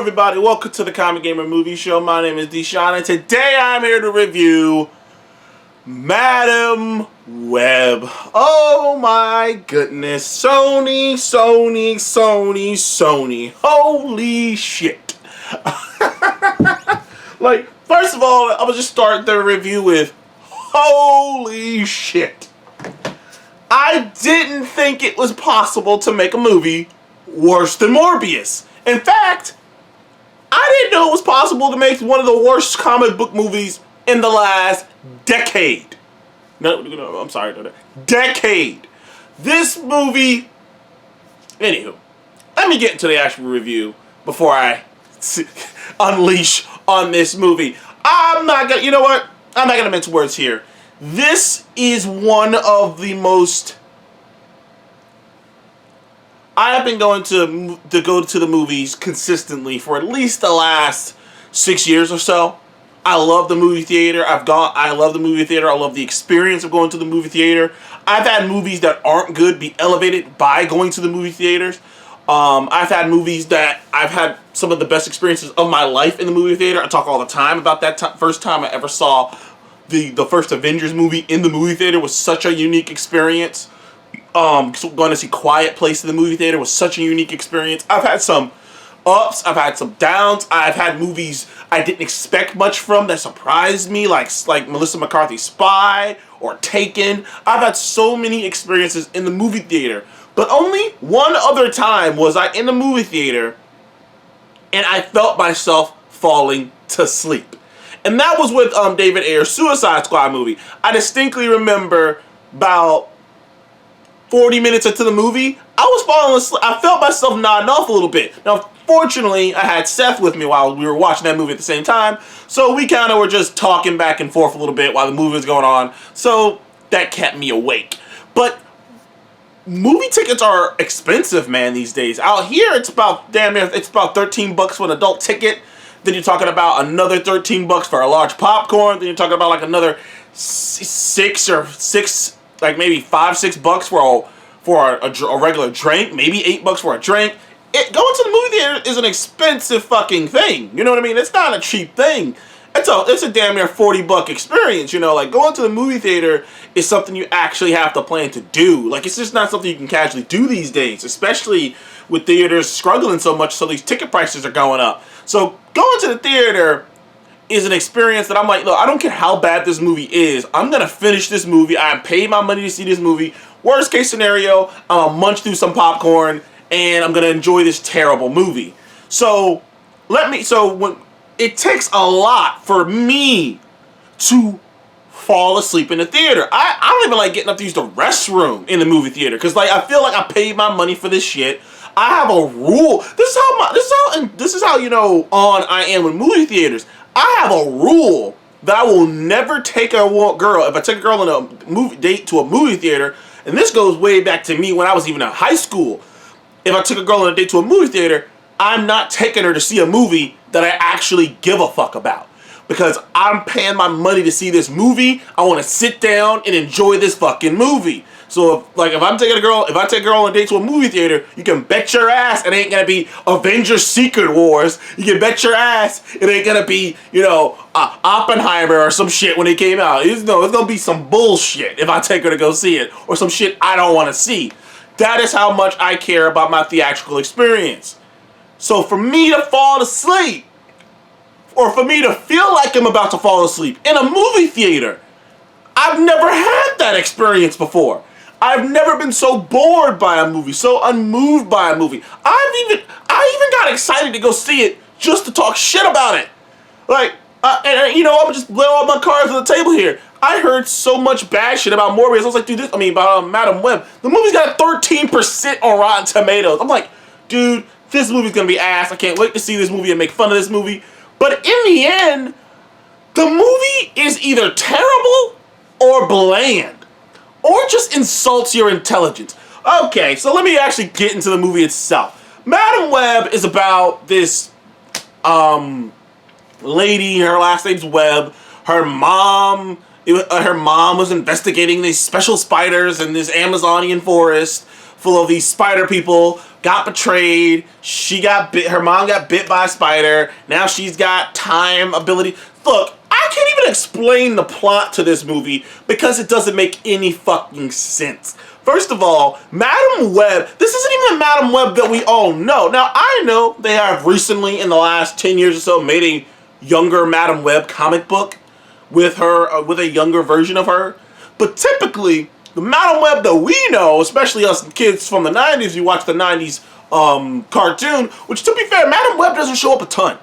everybody, welcome to the Comic Gamer Movie Show. My name is Deshaun, and today I'm here to review Madam Web. Oh my goodness. Sony. Holy shit. Like, first of all, I'm gonna just start the review with holy shit. I didn't think it was possible to make a movie worse than Morbius. In fact, I didn't know it was possible to make one of the worst comic book movies in the last decade. No, I'm sorry, decade. This movie... Anywho, let me get into the actual review before I unleash on this movie. I'm not gonna... You know what? I'm not gonna mince words here. This is one of the most... I have been going to go to the movies consistently for at least the last 6 years or so. I love the movie theater. I love the movie theater. I love the experience of going to the movie theater. I've had movies that aren't good be elevated by going to the movie theaters. I've had movies that I've had some of the best experiences of my life in the movie theater. I talk all the time about that first time I ever saw the first Avengers movie in the movie theater. Was such a unique experience. Going to see Quiet Place in the movie theater was such a unique experience. I've had some ups, I've had some downs. I've had movies I didn't expect much from that surprised me, like Melissa McCarthy's Spy or Taken. I've had so many experiences in the movie theater, but only one other time was I in the movie theater and I felt myself falling to sleep. And that was with David Ayer's Suicide Squad movie. I distinctly remember about 40 minutes into the movie, I was falling asleep. I felt myself nodding off a little bit. Now, fortunately, I had Seth with me while we were watching that movie at the same time, so we kind of were just talking back and forth a little bit while the movie was going on, so that kept me awake. But movie tickets are expensive, man, these days. Out here, it's about $13 for an adult ticket. Then you're talking about another $13 for a large popcorn. Then you're talking about like another like maybe $5-6 for a regular drink, maybe $8 for a drink. Going to the movie theater is an expensive fucking thing. You know what I mean? It's not a cheap thing. It's a damn near $40 experience. You know, like going to the movie theater is something you actually have to plan to do. Like, it's just not something you can casually do these days, especially with theaters struggling so much. So these ticket prices are going up. So going to the theater is an experience that I'm like, look, I don't care how bad this movie is. I'm going to finish this movie. I paid my money to see this movie. Worst case scenario, I'm going to munch through some popcorn and I'm going to enjoy this terrible movie. So, when it takes a lot for me to fall asleep in the theater. I don't even like getting up to use the restroom in the movie theater because like I feel like I paid my money for this shit. I have a rule. This is how you know on I am with movie theaters. I have a rule that I will never take a girl, if I take a girl on a movie date to a movie theater, and this goes way back to me when I was even in high school. If I took a girl on a date to a movie theater, I'm not taking her to see a movie that I actually give a fuck about. Because I'm paying my money to see this movie, I want to sit down and enjoy this fucking movie. So if I take a girl on a date to a movie theater, you can bet your ass it ain't gonna be Avengers Secret Wars. You can bet your ass it ain't gonna be, Oppenheimer or some shit when it came out. It's gonna be some bullshit if I take her to go see it, or some shit I don't want to see. That is how much I care about my theatrical experience. So for me to fall asleep, or for me to feel like I'm about to fall asleep in a movie theater, I've never had that experience before. I've never been so bored by a movie, so unmoved by a movie. I even got excited to go see it just to talk shit about it. Like, I'm gonna just blow all my cards on the table here. I heard so much bad shit about Morbius. I was like, dude, about Madam Web. The movie's got a 13% on Rotten Tomatoes. I'm like, dude, this movie's gonna be ass. I can't wait to see this movie and make fun of this movie. But in the end, the movie is either terrible or bland, or just insults your intelligence. Okay, so let me actually get into the movie itself. Madam Web is about this lady, her last name's Webb. Her mom was investigating these special spiders in this Amazonian forest full of these spider people got betrayed. She got bit. Her mom got bit by a spider. Now she's got time ability. Look, I can't even explain the plot to this movie because it doesn't make any fucking sense. First of all, Madam Web, this isn't even the Madam Web that we all know. Now, I know they have recently, in the last 10 years or so, made a younger Madam Web comic book with her, with a younger version of her. But typically, the Madam Web that we know, especially us kids from the 90s, you watch the 90s cartoon, which, to be fair, Madam Web doesn't show up a ton.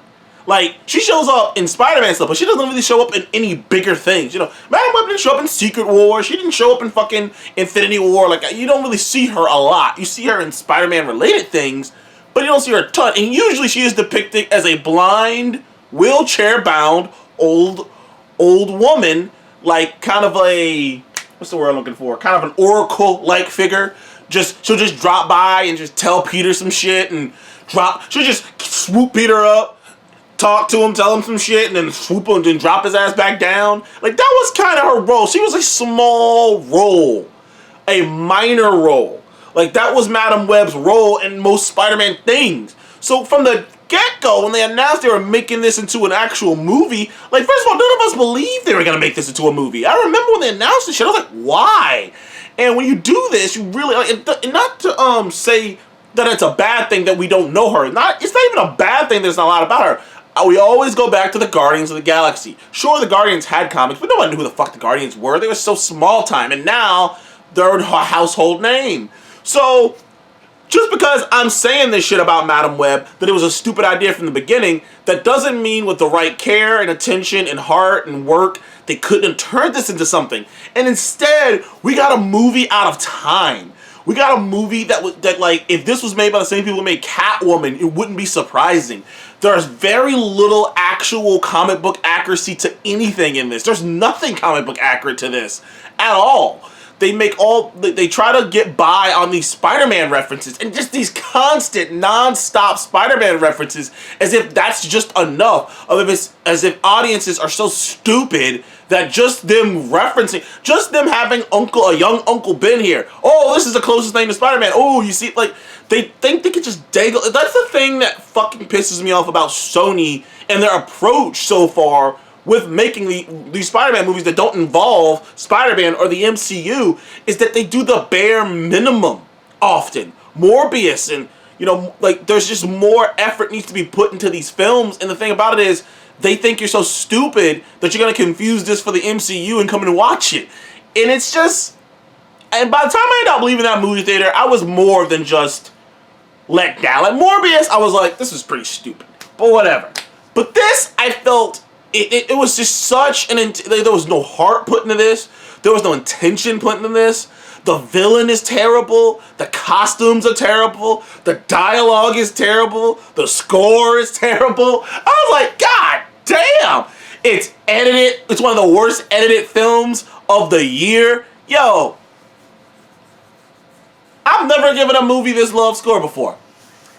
Like, she shows up in Spider-Man stuff, but she doesn't really show up in any bigger things. You know, Madam Web didn't show up in Secret War. She didn't show up in fucking Infinity War. Like, you don't really see her a lot. You see her in Spider-Man related things, but you don't see her a ton. And usually she is depicted as a blind, wheelchair-bound, old woman, like kind of a, what's the word I'm looking for? Kind of an oracle-like figure. She'll just drop by and just tell Peter some shit and she'll just swoop Peter up, talk to him, tell him some shit, and then swoop him and drop his ass back down. Like, that was kind of her role. She was a small role. A minor role. Like, that was Madam Web's role in most Spider-Man things. So, from the get-go, when they announced they were making this into an actual movie, like, first of all, none of us believed they were going to make this into a movie. I remember when they announced this shit, I was like, why? And when you do this, you really, like, and not to say that it's a bad thing that we don't know her. It's not even a bad thing there's not a lot about her. We always go back to the Guardians of the Galaxy. Sure, the Guardians had comics, but no one knew who the fuck the Guardians were. They were so small time, and now they're a household name. So, just because I'm saying this shit about Madam Web, that it was a stupid idea from the beginning, that doesn't mean with the right care and attention and heart and work, they couldn't have turned this into something. And instead, we got a movie out of time. We got a movie that like, if this was made by the same people who made Catwoman, it wouldn't be surprising. There's very little actual comic book accuracy to anything in this. There's nothing comic book accurate to this at all. They try to get by on these Spider-Man references and just these constant, non-stop Spider-Man references as if that's just enough. As if audiences are so stupid that just them referencing, just them having a young Uncle Ben here. Oh, this is the closest thing to Spider-Man. Oh, you see, like, they think they can just dangle. That's the thing that fucking pisses me off about Sony and their approach so far with making these Spider-Man movies that don't involve Spider-Man or the MCU, is that they do the bare minimum often. Morbius and, you know, like, there's just more effort needs to be put into these films, and the thing about it is, they think you're so stupid that you're going to confuse this for the MCU and come and watch it. And it's just, and by the time I ended up leaving that movie theater, I was more than just let down. Like, Morbius, I was like, this is pretty stupid, but whatever. But this, I felt, it was just such an, there was no heart put into this. There was no intention put into this. The villain is terrible. The costumes are terrible. The dialogue is terrible. The score is terrible. I was like, God damn. It's edited. It's one of the worst edited films of the year. Yo, I've never given a movie this low of score before.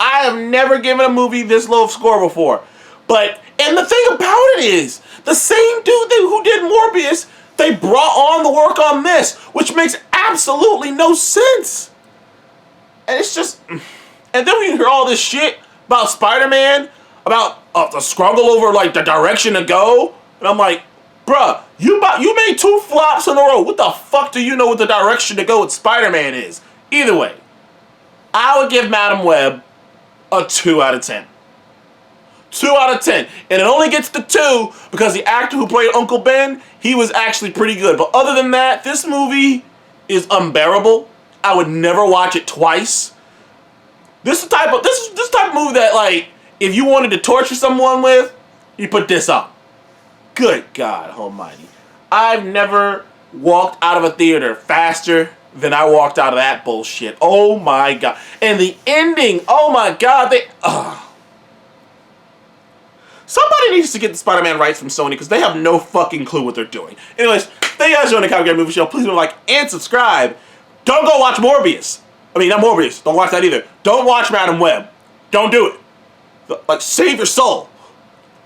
I have never given a movie this low of score before. But, and the thing about it is, the same dude who did Morbius, they brought on the work on this, which makes absolutely no sense. And it's just, and then we hear all this shit about Spider-Man, about the struggle over, like, the direction to go. And I'm like, bruh, you made 2 flops in a row. What the fuck do you know what the direction to go with Spider-Man is? Either way, I would give Madam Web a 2 out of 10. 2 out of 10. And it only gets to 2 because the actor who played Uncle Ben, he was actually pretty good. But other than that, this movie is unbearable. I would never watch it twice. This is the type of movie that, like, if you wanted to torture someone with, you put this on. Good God almighty. I've never walked out of a theater faster than I walked out of that bullshit. Oh my God. And the ending, oh my God, somebody needs to get the Spider-Man rights from Sony because they have no fucking clue what they're doing. Anyways, thank you guys for joining the Comic Game Movie Show. Please like and subscribe. Don't go watch Morbius. I mean, not Morbius. Don't watch that either. Don't watch Madam Web. Don't do it. Like, save your soul.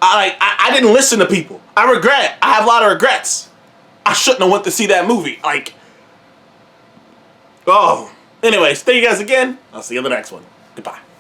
I didn't listen to people. I have a lot of regrets. I shouldn't have went to see that movie. Like, oh. Anyways, thank you guys again. I'll see you in the next one. Goodbye.